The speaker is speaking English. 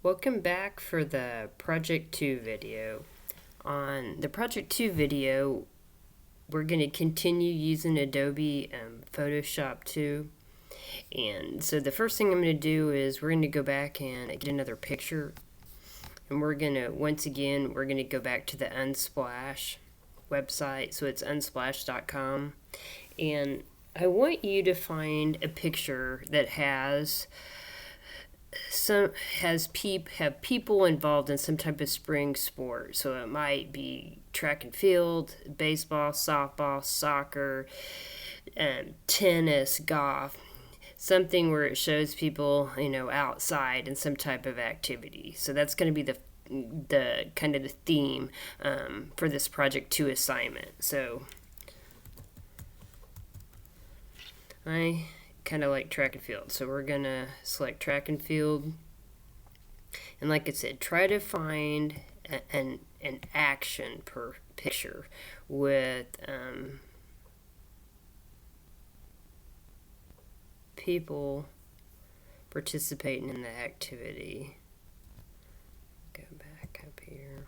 Welcome back for the Project 2 video. On the Project 2 video, we're going to continue using Adobe Photoshop 2. And so the first thing I'm going to do is we're going to go back and get another picture. And we're going to, once again, we're going to go back to the Unsplash website. So it's unsplash.com. And I want you to find a picture that have people involved in some type of spring sport. So it might be track and field, baseball, softball, soccer, tennis, golf, something where it shows people, outside in some type of activity. So that's going to be the kind of the theme for this Project 2 assignment. So I kind of like track and field, so we're gonna select track and field, and like I said, try to find an action per picture with people participating in the activity. Go back up here.